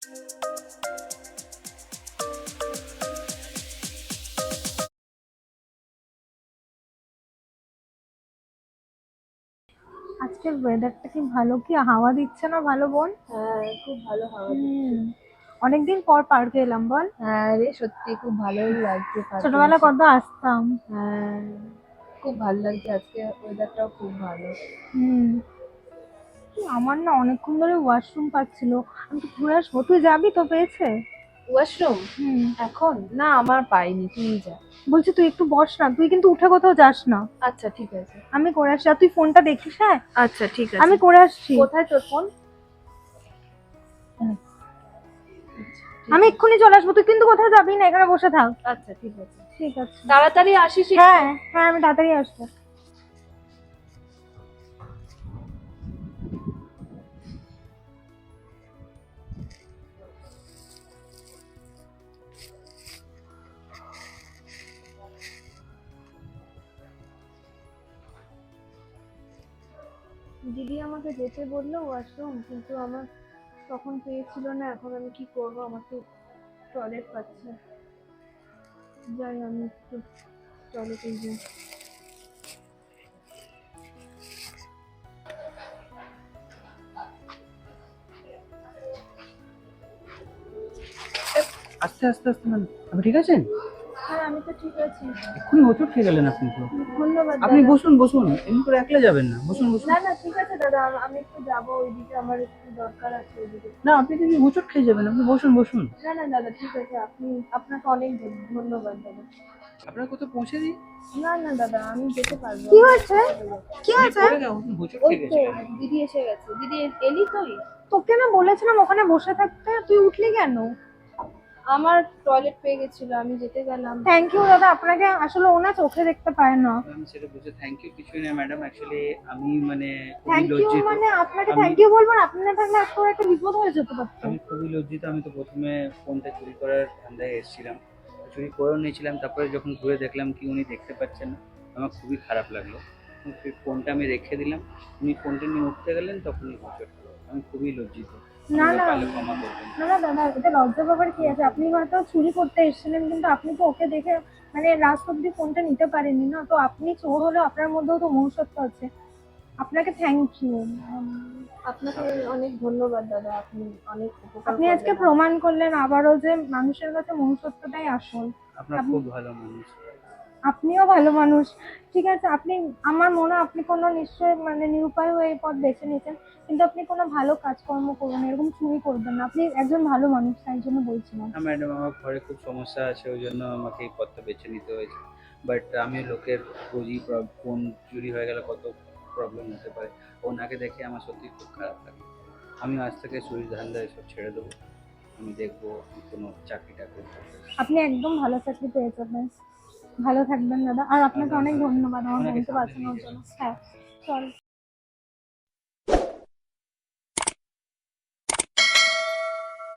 আজকের ওয়েদারটা কি ভালো, কি হাওয়া দিচ্ছে না ভালো বোন? হ্যাঁ, খুব ভালো হাওয়া দিচ্ছে। অনেকদিন পর পার্কে এলাম বল। হ্যাঁ রে, সত্যি খুব ভালোই লাগছে পার্কে ছোটবেলা এসে। কত আসতাম। হ্যাঁ, খুব ভালো লাগছে, আজকে ওয়েদারটাও খুব ভালো। হুম। কি আমার না অনেকক্ষণ ধরে ওয়াশরুম পাচ্ছিল, আমি তো ঘুরে আসবো, তুই যাবি তো পেয়েছে? ওয়াশরুম হুম। এখন না, আমার পাইনি, তুই যা। বলছি তুই একটু বস না, তুই কিন্তু উঠে কোথাও যাস না। আচ্ছা ঠিক আছে। আমি করে আসছি, আর তুই ফোনটা দেখিস। হ্যাঁ, আচ্ছা ঠিক আমি আছে। করে আসছি। কোথায় তোর ফোন? হুম। ঠিক আমি আছে। এক্ষুনি চলে আসবো, তুই কিন্তু কোথাও যাবি না, এখানে বসে থাক। আচ্ছা ঠিক আছে। ঠিক আছে। তাড়াতাড়ি আসিস একটু। হ্যাঁ হ্যাঁ, আমি তাড়াতাড়ি আসবো। দিদি আমাকে যেতে বললো ওয়াশরুম, কিন্তু আমার তখন পেয়েছিল না। এখন আমি কি করব, আমার তো টয়লেট পাচ্ছে। যাই, আমি একটু টয়লেটে যাই। আস্তে আস্তে আস্তে ম্যাম, আপনি ঠিক আছেন? হ্যাঁ, আমি তো ঠিক আছি। এক্ষুনি হোঁচট খেয়ে গেলেন আপনি তো। ধন্যবাদ আপনি দাদা। বসুন বসুন, এমনি করে একলা যাবেন না, বসুন বসুন। না না, ঠিক আছে দাদা, আমি একটু যাবো ওইদিকে, আমার একটু দরকার আছে ওইদিকে। না, আপনি যদি হোঁচট খেয়ে যাবেন, আপনি বসুন বসুন। না না দাদা, ঠিক আছে, আপনাকে অনেক ধন্যবাদ দাদা। আপনার কোথাও পৌঁছে দিই? না না দাদা, আমি যেতে পারবো। কি হয়েছে? কি আপনি হয়েছে? পড়ে গেলেন, আপনি হোঁচট ওই খেয়ে তো গেছিলেন। দিদি এসে গেছে। দিদি এলি তুই? তোকে না বলেছিলাম ওখানে বসে থাকতে, তুই উঠলি কেন? আমার টয়লেট পেয়ে গেছিল, আমি যেতে গেলাম। থ্যাংক ইউ দাদা আপনাকে, আসলে ও না চোখে দেখতে পায় না। ম্যাম সেটা বুঝে থ্যাংক ইউ কিছুই না ম্যাডাম, অ্যাকচুয়ালি আমি মানে খুবই থ্যাংক ইউ লজ্জিত। মানে আপনাকে আমি থ্যাংক ইউ বলবো না, আপনি না থাকলে আজকে একটা বিপদ হয়ে যেতে পারতো। আমি খুবই লজ্জিত। আমি তো প্রথমে ফোনটা চুরি করার ধান্দায় এসেছিলাম, চুরি করেও নিয়েছিলাম। তারপরে যখন ঘুরে দেখলাম কি উনি দেখতে পাচ্ছেন না, আমার খুবই খারাপ লাগলো। সেই ফোনটা আমি রেখে দিলাম, উনি ফোনটা নিয়ে উঠতে গেলেন, তখনই হোঁচট হলো। আমি খুবই লজ্জিত, না আমাকে না পারলে ক্ষমা করবেন। না না দাদা, এটা লজ্জা পাবার কি আছে? আপনি হয়তো চুরি করতে এসেছিলেন, কিন্তু আপনি তো ওকে দেখে মানে লাস্ট অব্দি ফোনটা নিতে পারেননি না, তো আপনি চোর হলেও আপনার মধ্যেও তো মনুষ্যত্ব আছে। আপনাকে থ্যাংক ইউ। আপনাকে অনেক ধন্যবাদ দাদা, আপনি অনেক উপকার আপনি আজকে করলেন আমার। প্রমাণ করলেন আবারও যে মানুষের কাছে মনুষ্যত্বটাই আসল। আপনার আপনি খুব ভালো মানুষ। আপনিও ভালো মানুষ। ঠিক আছে, আপনি, আমার মনে হয় আপনি কোনো নিশ্চয়ই মানে নিরুপায় হয়ে এই পথ বেছে নিয়েছেন, কিন্তু আপনি কোনো ভালো কাজকর্ম করবেন, এরকম চুরি করবেন না। আপনি একজন ভালো মানুষ, তাই জন্য বলছিলাম। হ্যাঁ ম্যাডাম, আমার ঘরে খুব সমস্যা আছে, ওই জন্য আমাকে এই পথটা বেছে নিতে হয়েছে। বাট আমি লোকের বুঝি, ফোন চুরি হয়ে গেলে কত প্রবলেম হতে পারে, ওনাকে দেখে আমার সত্যি খুব খারাপ লাগে। আমি আজ থেকে চুরির ধান্দা এসব ছেড়ে দেবো। আমি দেখবো কোনো চাকরি টাকরি করতে। আপনি একদম ভালো চাকরি পেয়ে যাবেন। ভালো থাকবেন দাদা, আর আপনাকে অনেক ধন্যবাদ আমার ওনাকে বোনকে সামনে নিয়ে বাঁচানোর যাবেন। জন্য। হ্যাঁ, চল।